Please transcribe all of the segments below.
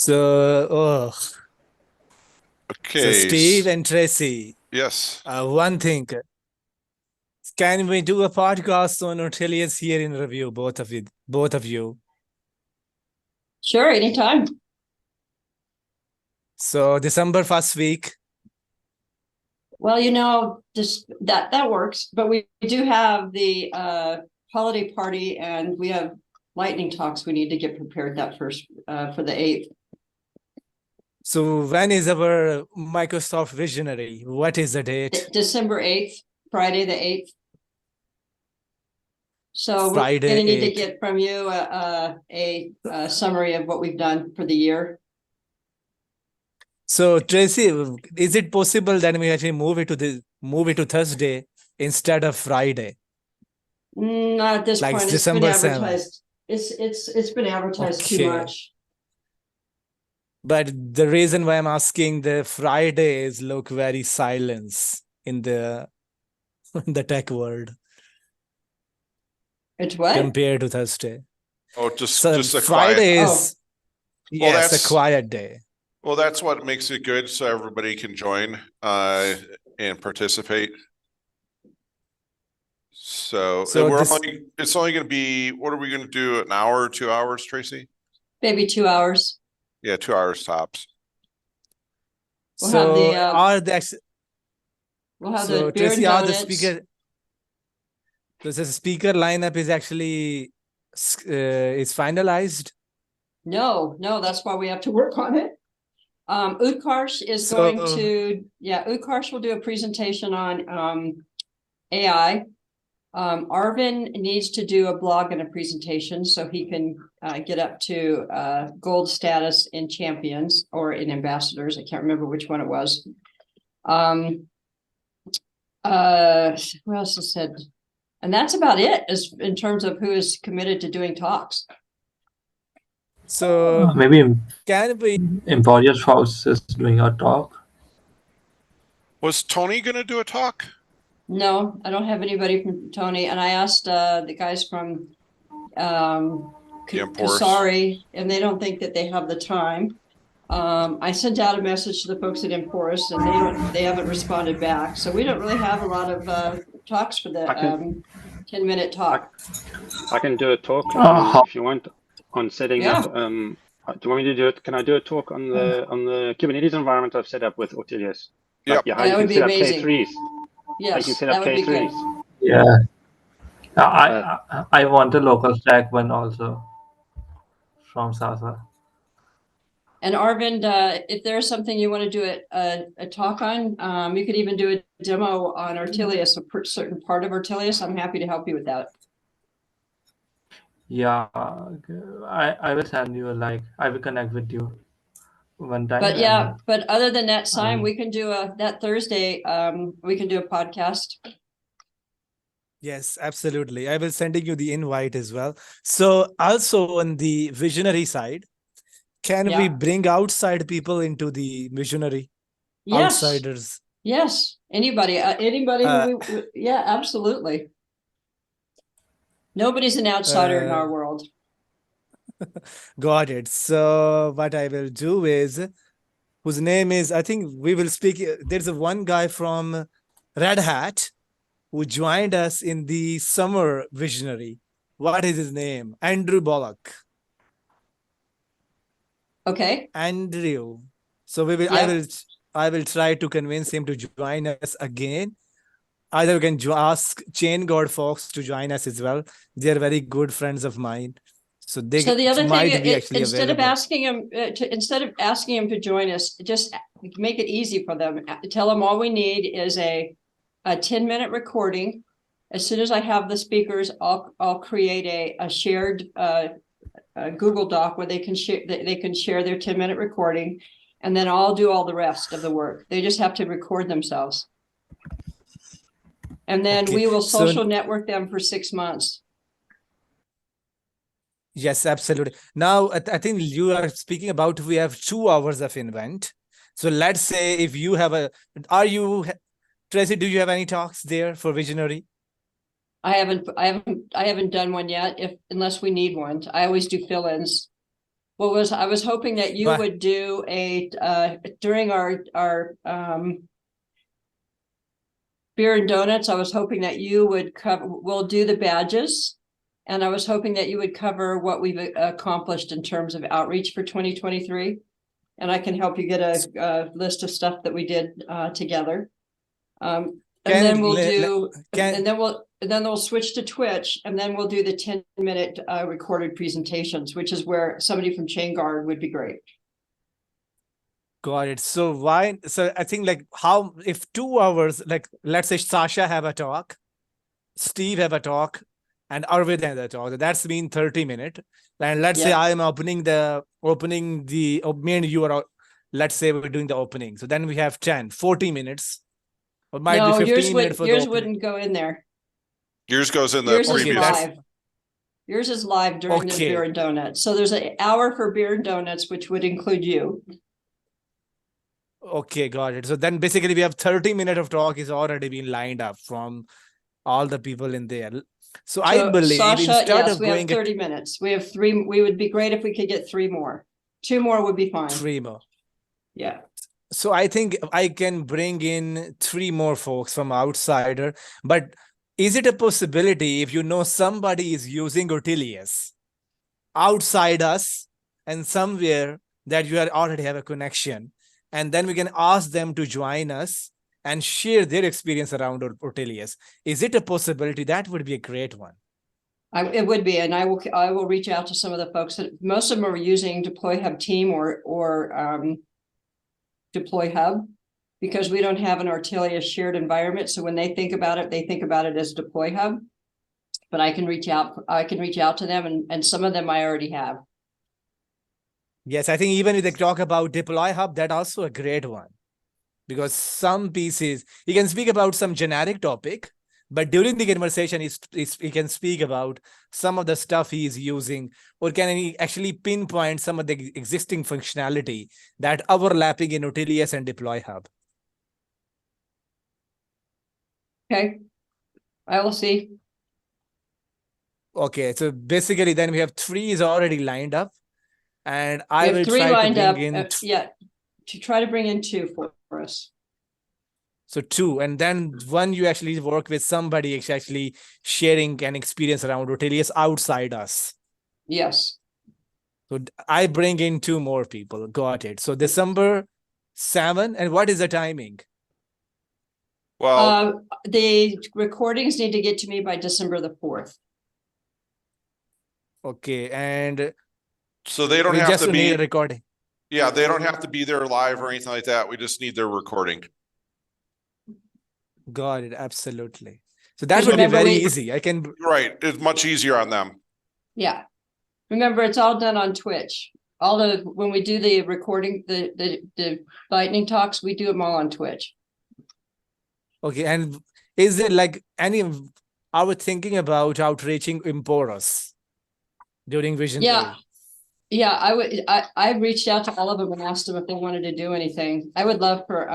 So, oh, so Okay. Steve and Tracy, Yes. one thing, can we do a podcast on Ortelius here in review, both of you? Sure, anytime. So December first week. Well, just that works. But we do have the holiday party, and we have lightning talks. We need to get prepared that first for the 8th. So when is our Microsoft Visionary? What is the date? December 8th, Friday the 8th. So we're Friday going to need to 8th. get from you a summary of what we've done for the year. So Tracy, is it possible that we actually move it to Thursday instead of Friday? Not at this Like point. It's been December 7th. advertised. It's been advertised too Okay. much. But the reason why I'm asking, the Fridays look very silence in the the tech world It's what? compared to Thursday. Oh, So just a Friday quiet. is yes, a quiet day. Well, that's what makes it good, so everybody can join and participate. So it's only going to be, what are we going to do? An hour or 2 hours, Tracy? Maybe 2 hours. Yeah, 2 hours tops. We'll So have the are the ex- we'll have so the beer and Tracy, are the donuts. speaker? So the speaker lineup is actually is finalized. No, that's why we have to work on it. Utkarsh is So- going to, Utkarsh will do a presentation on AI. Arvin needs to do a blog and a presentation so he can get up to gold status in champions or in ambassadors. I can't remember which one it was. Who else has said? And that's about it as in terms of who is committed to doing talks. So Maybe can we? Emporius House is doing a talk. Was Tony going to do a talk? No, I don't have anybody from Tony, and I asked the guys from Emporus. Kasari, and they don't think that they have the time. I sent out a message to the folks at Emporus, and they haven't responded back. So we don't really have a lot of talks for the 10-minute talk. I can do a talk if you want on setting up. Do you want me to do it? Can I do a talk on the Kubernetes environment I've set up with Ortelius? Yep. How That you would can be set up amazing. K3s. Yes, You can set that up would be good. K3s. Yeah. I want a local stack one also from Sasa. And Arvind, if there's something you want to do a talk on, you could even do a demo on Ortelius, a certain part of Ortelius. I'm happy to help you with that. Yeah, I will send you I will connect with you one time. But but other than that, Simon, we can do that Thursday. We can do a podcast. Yes, absolutely. I will sending you the invite as well. So also on the visionary side, can we bring outside people into the visionary? Yes. Outsiders. Yes. Anybody. Yeah, absolutely. Nobody's an outsider in our world. Got it. So what I will do is, whose name is, I think we will speak. There's one guy from Red Hat who joined us in the summer visionary. What is his name? Andrew Bullock. Okay. Andrew. So we will. I will try to convince him to join us again. Either we can ask Chain God folks to join us as well. They are very good friends of mine. So the other might thing, be actually instead available. of asking him to join us, just make it easy for them. Tell them all we need is a 10-minute recording. As soon as I have the speakers, I'll create a shared Google Doc where they can share their 10-minute recording, and then I'll do all the rest of the work. They just have to record themselves, and then we will social network them for 6 months. Yes, absolutely. Now, I think you are speaking about we have 2 hours of event. So let's say if you have Tracy, do you have any talks there for visionary? I haven't done one yet, unless we need one. I always do fill-ins. I was hoping that you But- would do during our beer and donuts, I was hoping that you would we'll do the badges. And I was hoping that you would cover what we've accomplished in terms of outreach for 2023. And I can help you get a list of stuff that we did together. And then we'll then we'll switch to Twitch, and then we'll do the 10-minute recorded presentations, which is where somebody from Chain Guard would be great. Got it. So why? So I think like how if 2 hours, like let's say Sasha have a talk, Steve have a talk, and Arvid have a talk. That's been 30 minutes. And let's say Yeah. I am opening the me and you are, let's say we're doing the opening. So then we have 40 minutes. Or might No, be 15 minutes for the yours opening. wouldn't go in there. Yours goes in the Yours is previous. live. Yours is live during the Okay. beer and donuts. So there's an hour for beer and donuts, which would include you. Okay, got it. So then basically we have 30 minutes of talk is already been lined up from all the people in there. So I So, believe Sasha, instead yes, of we have going 30 minutes. We have 3. We would be great if we could get 3 more. 2 more would be fine. 3 more. Yeah. So I think I can bring in 3 more folks from outsider, but is it a possibility if you know somebody is using Ortelius outside us and somewhere that you already have a connection, and then we can ask them to join us and share their experience around Ortelius? Is it a possibility? That would be a great one. It would be, and I will reach out to some of the folks that most of them are using Deploy Hub Team or Deploy Hub, because we don't have an Ortelius shared environment. So when they think about it as Deploy Hub. But I can reach out to them, and some of them I already have. Yes, I think even if they talk about Deploy Hub, that's also a great one. Because some pieces, he can speak about some generic topic, but during the conversation, he can speak about some of the stuff he is using, or can he actually pinpoint some of the existing functionality that overlapping in Ortelius and Deploy Hub. Okay. I will see. Okay, so basically then we have 3 is already lined up, and We I have will 3 try to lined up. bring in Yeah, to try to bring in 2 for us. so 2, and then 1 you actually work with somebody actually sharing an experience around Ortelius outside us. Yes. So I bring in 2 more people. Got it. So December 7, and what is the timing? Well, The recordings need to get to me by December the 4th. Okay, and so they don't we have just to need a be, recording. yeah, they don't have to be there live or anything like that. We just need their recording. Got it. Absolutely. So that Because would be remember, very we- easy. I can. Right. It's much easier on them. Yeah. Remember, it's all done on Twitch. When we do the recording, the lightning talks, we do them all on Twitch. Okay, and is there like any? I was thinking about outreaching Emporos during Vision Yeah. Day. Yeah, I reached out to all of them and asked them if they wanted to do anything. I would love for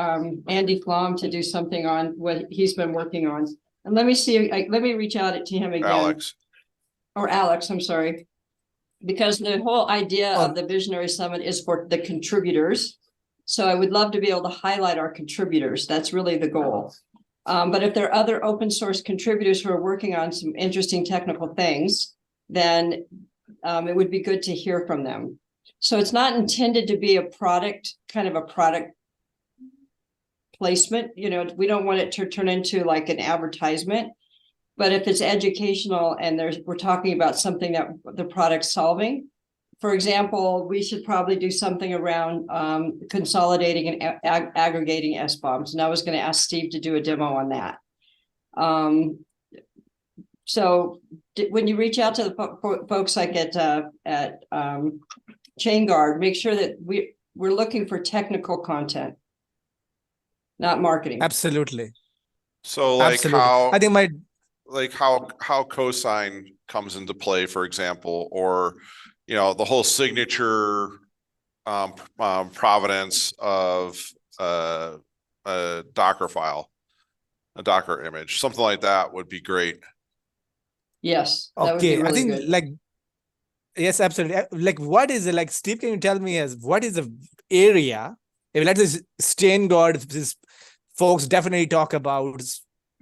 Andy Flom to do something on what he's been working on. And let me see, let me reach out to him again. Alex. Or Alex, I'm sorry. Because the whole idea Oh. of the Visionary Summit is for the contributors. So I would love to be able to highlight our contributors. That's really the goal. But if there are other open source contributors who are working on some interesting technical things, then it would be good to hear from them. So it's not intended to be a product placement. You know, we don't want it to turn into like an advertisement. But if it's educational and we're talking about something that the product's solving, for example, we should probably do something around consolidating and aggregating SBOMs. And I was going to ask Steve to do a demo on that. So when you reach out to the folks like at Chain Guard, make sure that we're looking for technical content, not marketing. Absolutely. So like Absolutely. how, I think how cosign comes into play, for example, or, you know, the whole signature provenance of a Docker file, a Docker image, something like that would be great. Yes, that would be okay. I really think good. like Yes, absolutely. Like, what is it? Like, Steve, can you tell me what is the area? If let's say Stain God, this folks definitely talk about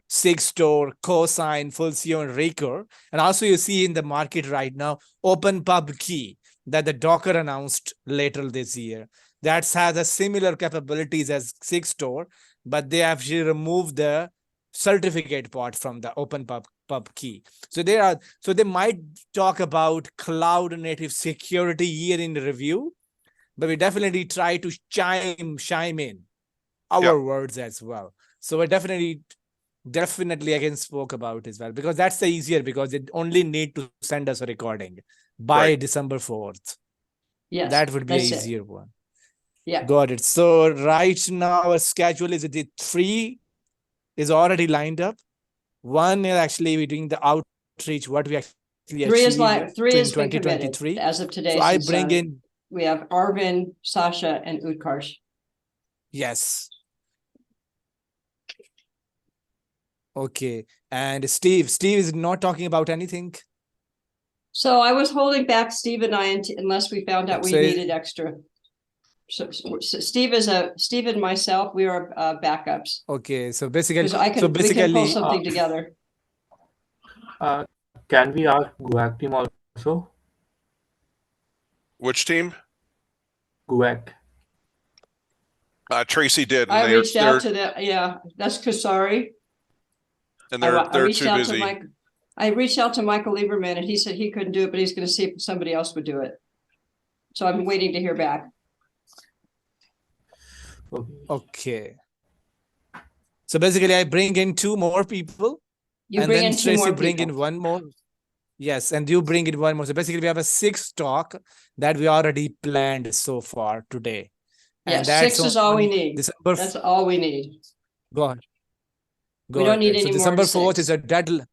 Sig Store, Cosine, Fulcio, and Raker. And also you see in the market right now, Open Pub Key that the Docker announced later this year. That has a similar capabilities as Sig Store, but they actually removed the certificate part from the Open Pub Key. So they might talk about cloud native security year in review, but we definitely try to chime in our words as well. So we definitely again spoke about as well, because that's the easier, because it only need to send us a recording by Right. December 4th. Yes, That would be an that's it. easier one. Yeah. Got it. So right now our schedule is the 3 is already lined up. 1 is actually we're doing the outreach, what we actually Three is achieved like three in has been committed 2023. as of today. So I since, bring in, we have Arvin, Sasha, and Utkarsh. yes. Okay. And Steve is not talking about anything. So I was holding back Steve and I unless we found out we So- needed extra. So Steve and myself, we are backups. Okay. So basically, Because we can pull something together. Can we ask GUAC team also? Which team? GUAC. Tracy did, and I reached out to them. Yeah, that's Kasari. and I they're reached too out busy. to Mike. I reached out to Michael Lieberman and he said he couldn't do it, but he's going to see if somebody else would do it. So I'm waiting to hear back. Okay. So basically, I bring in 2 more people. You and bring then in 2 Tracy more bring people. in 1 more. Yes, and you bring in 1 more. So basically, we have a 6 talk that we already planned so far today. Yeah, And that's 6 is all we on need. December. That's all we need. Go ahead. We don't need So any more December than 4th 6. is a deadline.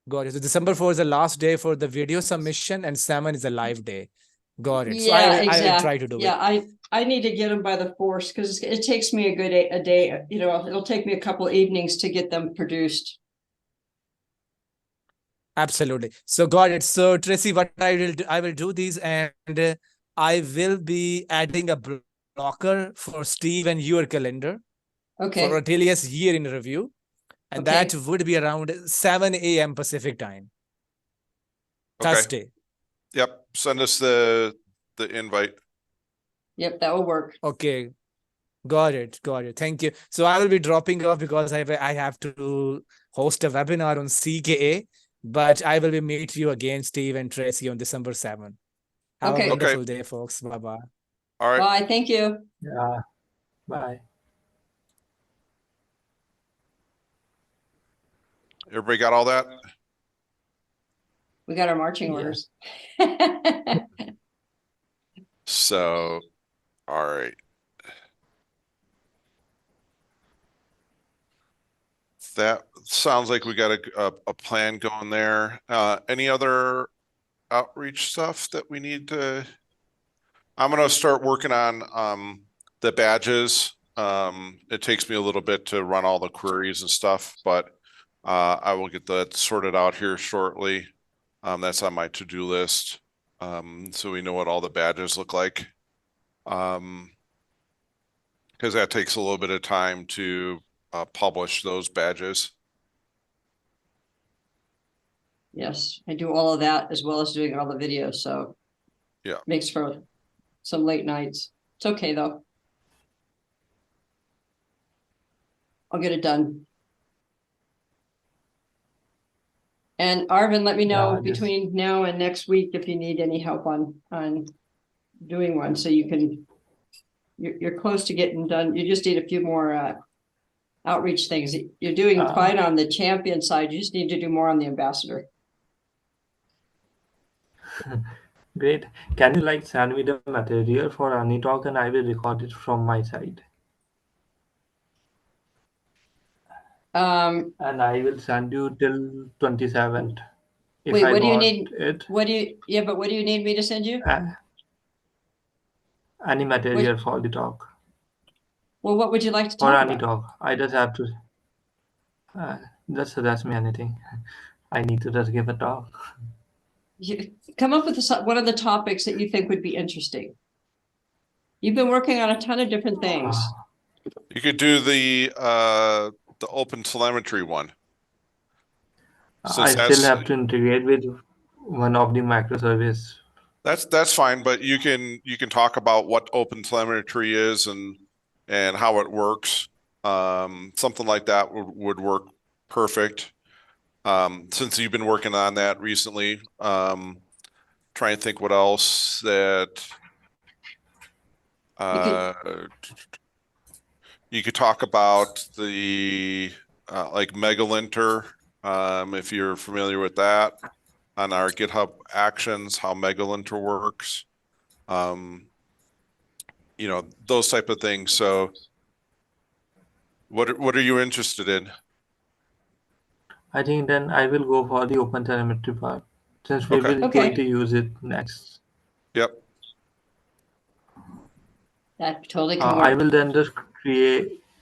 Got it. So December 4th is the last day for the video submission, and 7 is a live day. Got it. So Yeah, I will try to do Yeah, it. I need to get them by the 4th because it takes me a day. You know, it'll take me a couple evenings to get them produced. Absolutely. So got it. So Tracy, what I will do these, and I will be adding a blocker for Steve and your calendar Okay. for Ortelius year in review. And Okay. that would be around 7 a.m. Pacific time. Okay. Thursday. Yep. Send us the invite. Yep, that will work. Okay. Got it. Thank you. So I will be dropping off because I have to host a webinar on CKA, but I will be meet you again, Steve and Tracy, on December 7th. Have Okay. a wonderful day, folks. Bye-bye. All right. Bye. Thank you. Yeah. Bye. Everybody got all that? We got our marching Yeah. orders. So, all right. That sounds like we got a plan going there. Any other outreach stuff that we need to? I'm gonna start working on the badges. It takes me a little bit to run all the queries and stuff, but I will get that sorted out here shortly. That's on my to-do list. So we know what all the badges look like. Because that takes a little bit of time to publish those badges. Yes, I do all of that as well as doing all the videos. So Yeah. makes for some late nights. It's okay though. I'll get it done. And Arvin, let me know Yeah, just- between now and next week if you need any help on doing one, so you can. You're close to getting done. You just need a few more outreach things. You're doing fine on the champion side. You just need to do more on the ambassador. Great. Can you send me the material for Ani talk and I will record it from my side. And I will send you till 27th. If Wait, I what do you got need? it, What do you? Yeah, but what do you need me to send you? any material for the talk Well, what would you like to or talk any about? talk. I just have to just suggest me anything. I need to just give a talk. come up with one of the topics that you think would be interesting. You've been working on a ton of different things. You could do the open telemetry one. I Since still have to integrate with one of the microservice. that's fine, but you can talk about what open telemetry is and how it works. Something like that would work perfect. Since you've been working on that recently, try and think what else that you could talk about the like Megalinter, if you're familiar with that, on our GitHub Actions, how Megalinter works. You know, those type of things. So what are you interested in? I think then I will go for the open telemetry part since we Okay. will going to use it next. Yep. That totally can I work. will then just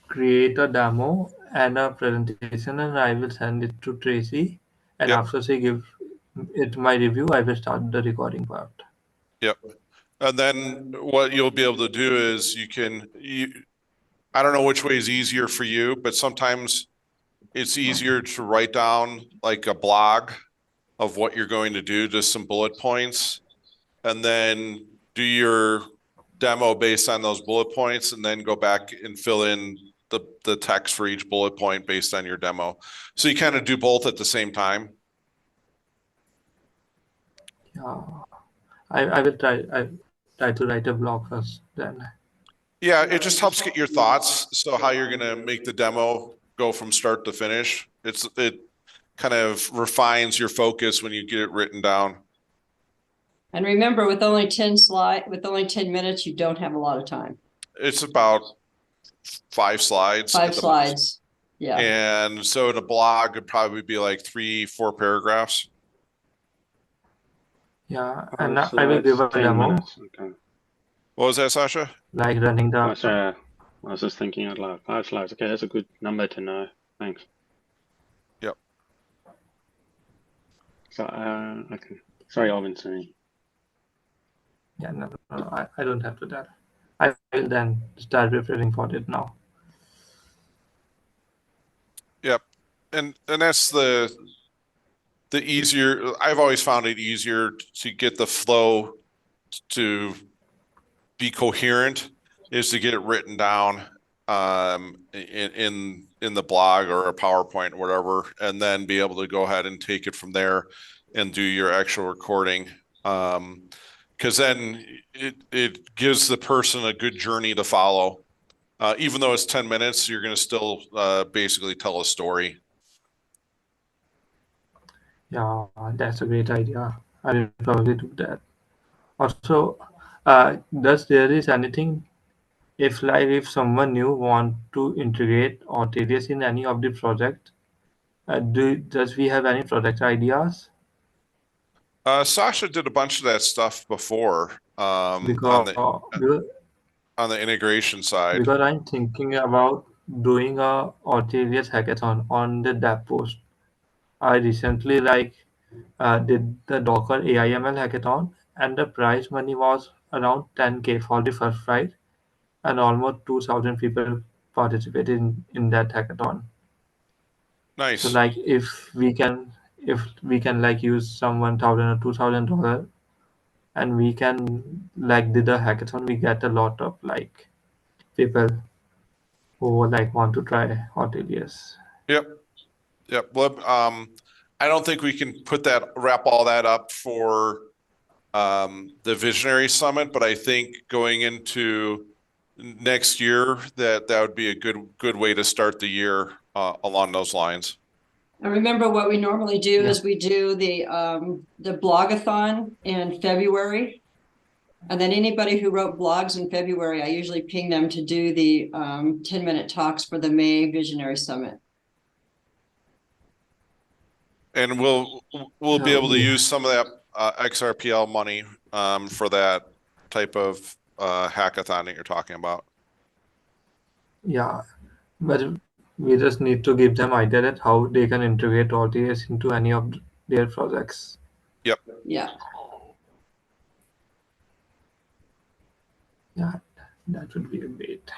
create a demo and a presentation, and I will send it to Tracy. And Yep. after she give it my review, I will start the recording part. Yep. And then what you'll be able to do is I don't know which way is easier for you, but sometimes it's easier to write down like a blog of what you're going to do, just some bullet points, and then do your demo based on those bullet points, and then go back and fill in the text for each bullet point based on your demo. So you kind of do both at the same time. Yeah, I will try to write a blog first then. Yeah, it just helps get your thoughts. So how you're gonna make the demo go from start to finish. It kind of refines your focus when you get it written down. And remember, with only 10 minutes, you don't have a lot of time. It's about 5 slides. 5 slides. Yeah. And so in a blog, it'd probably be like 3-4 paragraphs. Yeah, and I will give a 10 demo. minutes. Okay. What was that, Sasha? Like running the. Oh, sorry, I was just thinking out loud. 5 slides. Okay, that's a good number to know. Thanks. Yep. So, okay. Sorry, Alvin, sorry. Yeah, no, I don't have to that. I will then start preparing for it now. Yep. And that's the easier. I've always found it easier to get the flow to be coherent is to get it written down in the blog or a PowerPoint or whatever, and then be able to go ahead and take it from there and do your actual recording. Because then it gives the person a good journey to follow. Even though it's 10 minutes, you're going to still basically tell a story. Yeah, that's a great idea. I will probably do that. Also, does there is anything if someone new want to integrate Ortelius in any of the project, does we have any project ideas? Sasha did a bunch of that stuff before Because on the integration side. because I'm thinking about doing a Ortelius hackathon on the dev post. I recently did the Docker AIML hackathon, and the prize money was around 10K for the first prize, and almost 2,000 people participated in that hackathon. Nice. So if we can use some $1,000 or $2,000, and we can did a hackathon, we get a lot of people who want to try Ortelius. Yep. Well, I don't think we can wrap all that up for the Visionary Summit, but I think going into next year that would be a good way to start the year along those lines. And remember, what we normally do is we do the blogathon in February. And then anybody who wrote blogs in February, I usually ping them to do the 10-minute talks for the May Visionary Summit. And we'll be able to use some of that XRPL money for that type of hackathon that you're talking about. Yeah, but we just need to give them idea that how they can integrate Ortelius into any of their projects. Yep. Yeah. Yeah, that would be a great.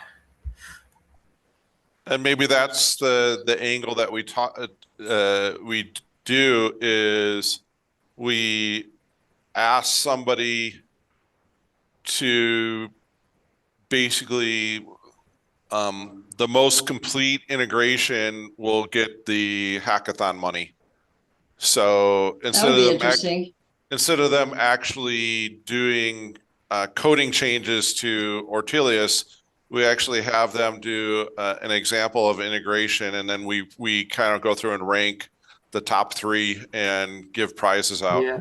And maybe that's the angle that we do is we ask somebody to basically the most complete integration will get the hackathon money. So That would be interesting. instead of them actually doing coding changes to Ortelius, we actually have them do an example of integration, and then we kind of go through and rank the top 3 and give prizes out. Yeah,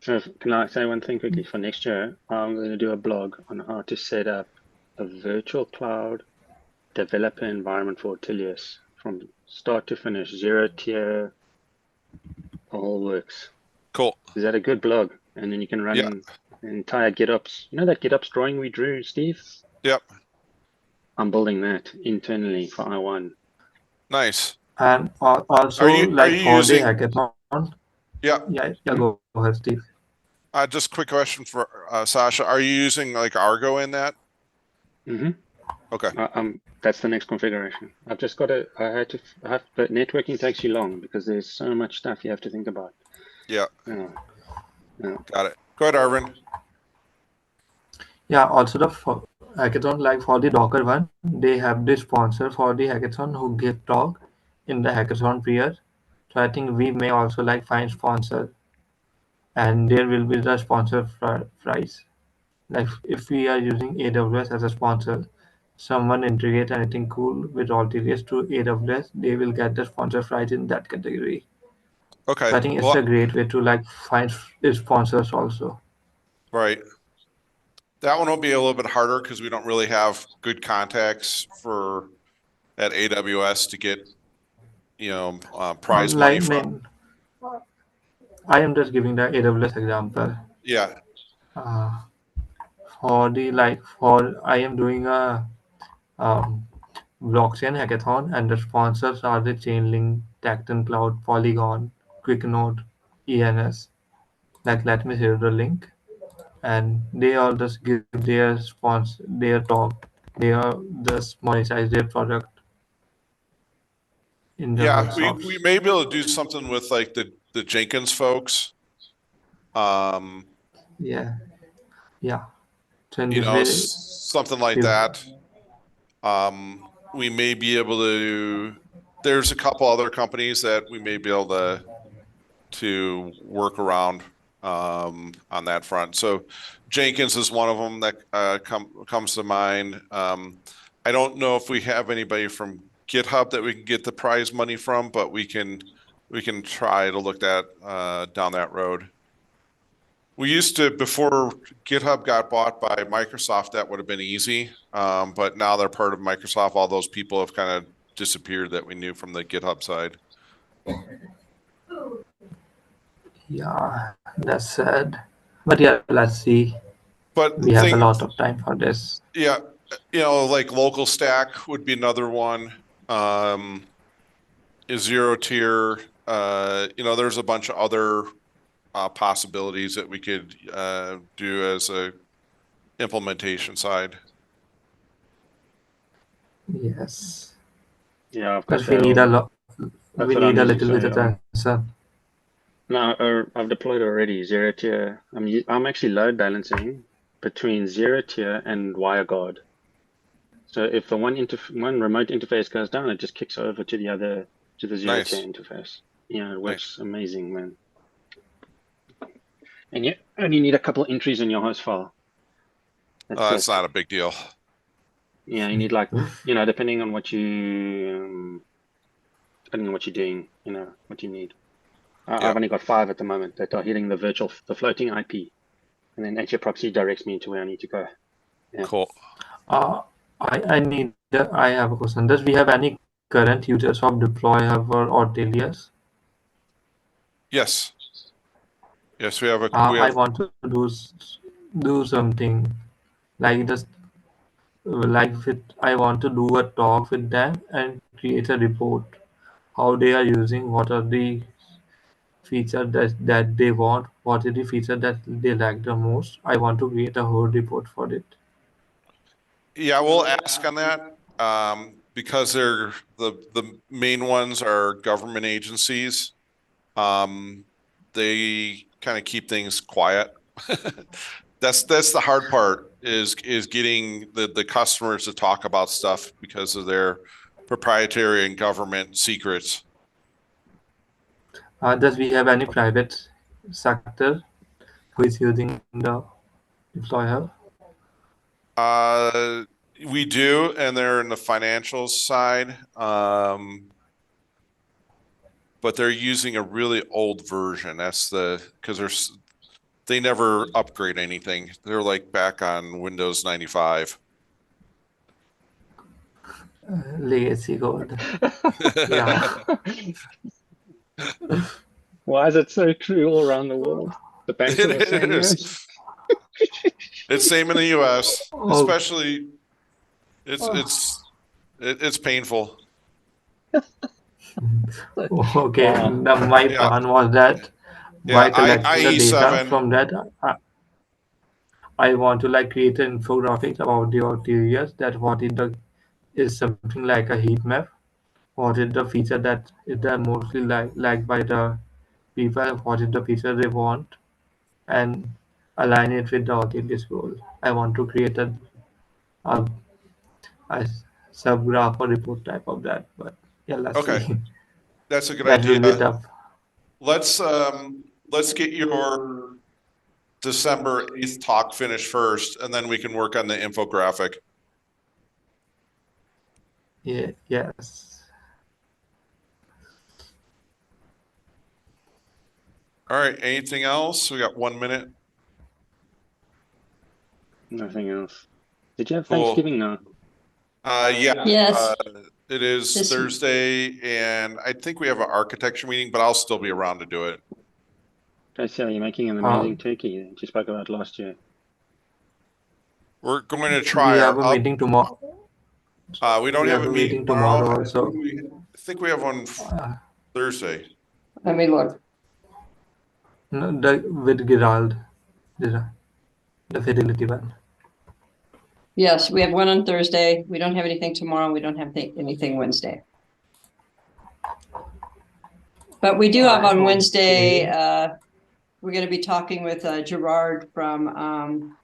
So can I say one thing quickly? For next year, I'm going to do a blog on how to set up a virtual cloud developer environment for Ortelius from start to finish, 0 tier, all works. Cool. Is that a good blog? And then you can run an entire GitOps. You know that GitOps drawing we drew, Steve? Yep. I'm building that internally for I1. Nice. and also Are you like for the using? hackathon. Yeah. Yeah, go ahead, Steve. Just quick question for Sasha. Are you using like Argo in that? Mm-hmm. Okay. That's the next configuration. I've just got to. But networking takes you long because there's so much stuff you have to think about. Yeah. Yeah. Got it. Go ahead, Arvin. Yeah, also the hackathon, like for the Docker one, they have the sponsor for the hackathon who give talk in the hackathon period. So I think we may also like find sponsor, and there will be the sponsor price. Like if we are using AWS as a sponsor, someone integrate anything cool with Ortelius to AWS, they will get the sponsor price in that category. Okay. So I think it's Well, a great way to like find sponsors also. right. That one will be a little bit harder because we don't really have good contacts at AWS to get, prize money Like from. I am just giving the AWS example. Yeah. Uh, for I am doing a um, blockchain hackathon, and the sponsors are the Chainlink, Tacton Cloud, Polygon, QuickNode, ENS. Like let me share the link, and they all just give their talk. They are just monetize their product in the Yeah. We workshops. may be able to do something with like the Jenkins folks. Yeah, yeah. So in this way, Something like we that. We may be able to. There's a couple other companies that we may be able to work around on that front. So Jenkins is one of them that comes to mind. I don't know if we have anybody from GitHub that we can get the prize money from, but we can try to look at down that road. We used to, before GitHub got bought by Microsoft, that would have been easy. But now they're part of Microsoft. All those people have kind of disappeared that we knew from the GitHub side. yeah, that's sad. But yeah, let's see. But We have a lot of time for this. yeah, like local stack would be another one. Is 0 tier. There's a bunch of other possibilities that we could do as a implementation side. Yes. Yeah, I've got Because we need a lot. We need a little bit of attention. No, I've deployed already 0 tier. I'm actually load balancing between 0 tier and WireGuard. So if the one remote interface goes down, it just kicks over to the 0 tier interface. Yeah, it works amazing, man. And you only need a couple entries in your host file. That's not a big deal. Yeah, you need depending on what you're doing, what you need. I've only got 5 at the moment that are hitting the floating IP, and then HA proxy directs me to where I need to go. Yeah. Cool. I have a question. Does we have any current users of deploy or Ortelius? Yes. Yes, we have a. I want to do something like this. I want to do a talk with them and create a report. How they are using, what are the feature that they want, what is the feature that they like the most. I want to create a whole report for it. Yeah, we'll ask on that. Because they're the main ones are government agencies. They kind of keep things quiet. That's the hard part is getting the customers to talk about stuff because of their proprietary and government secrets. Does we have any private sector who is using the deployer? We do, and they're in the financial side. But they're using a really old version. That's because they never upgrade anything. They're like back on Windows 95. Legacy code. Yeah. Why is it so true all around the world? The banks are the It same, is. It's same in the US, Oh, especially Oh. it's painful. okay. Wow. My Yeah. plan was that Yeah, by collecting the data IE7. from that, I want to like create an infographic about the areas that what is something like a heat map. What is the feature that is the mostly liked by the people? What is the feature they want, and align it with the Ortelius goal. I want to create a, a subgraph or report type of that, but yeah, let's Okay, see. that's a good That will be idea. tough. Let's get your December 8th talk finished first, and then we can work on the infographic. Yeah, yes. All right, anything else? We got 1 minute. Nothing else. Did you have Cool. Thanksgiving now? Yeah. Yes. It is This- Thursday, and I think we have an architecture meeting, but I'll still be around to do it. Tracy, are you making an amazing turkey that you spoke about last year? We're going to We try have a our. meeting tomorrow. We don't We have have a a meeting meeting tomorrow. tomorrow also. I think we have one Thursday. Let me look. No, with Gerald, the fidelity one. Yes, we have one on Thursday. We don't have anything tomorrow. We don't have anything Wednesday. But we do have on Wednesday, we're going to be talking with Gerard from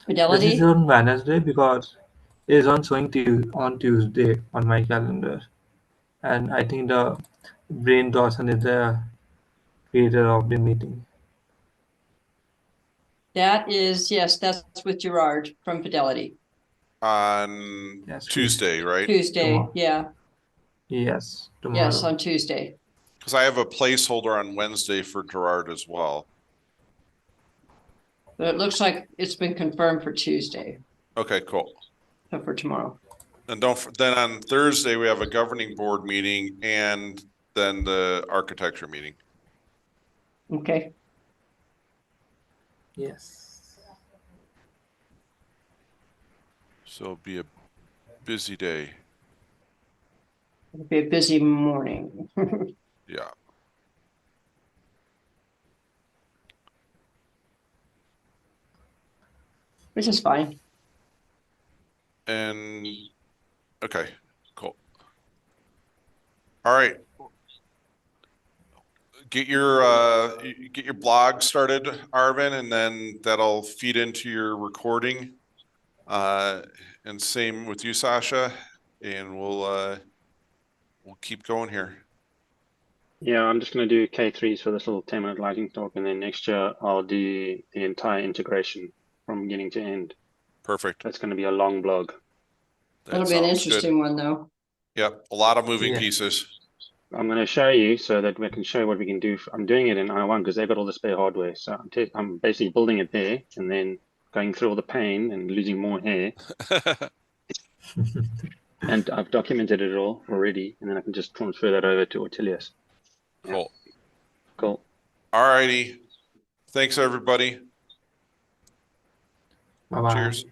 This Fidelity. is on Wednesday because it is on showing on Tuesday on my calendar, and I think the Brain Dawson is the creator of the meeting. That is, yes, that's with Gerard from Fidelity. On Yes, Tuesday, right? Tuesday, Tomorrow. yeah. Yes, tomorrow. Yes, on Tuesday. Because I have a placeholder on Wednesday for Gerard as well. But it looks like it's been confirmed for Tuesday, Okay, cool. so for tomorrow. And then on Thursday, we have a governing board meeting and then the architecture meeting. Okay. Yes. So it'll be a busy day. It'll be a busy morning. Yeah. Which is fine. And okay, cool. All right. Get your blog started, Arvin, and then that'll feed into your recording. And same with you, Sasha. And we'll keep going here. Yeah, I'm just going to do K3s for this little 10-minute lightning talk, and then next year I'll do the entire integration from beginning to end. Perfect. That's going to be a long blog. That'll be an interesting one, though. Yep, a lot of moving Yeah. pieces. I'm going to show you so that we can show what we can do. I'm doing it in I1 because they've got all the spare hardware. So I'm basically building it there and then going through all the pain and losing more hair. And I've documented it all already, and then I can just transfer that over to Ortelius. Cool. Cool. All righty. Thanks, everybody. Bye bye. Cheers.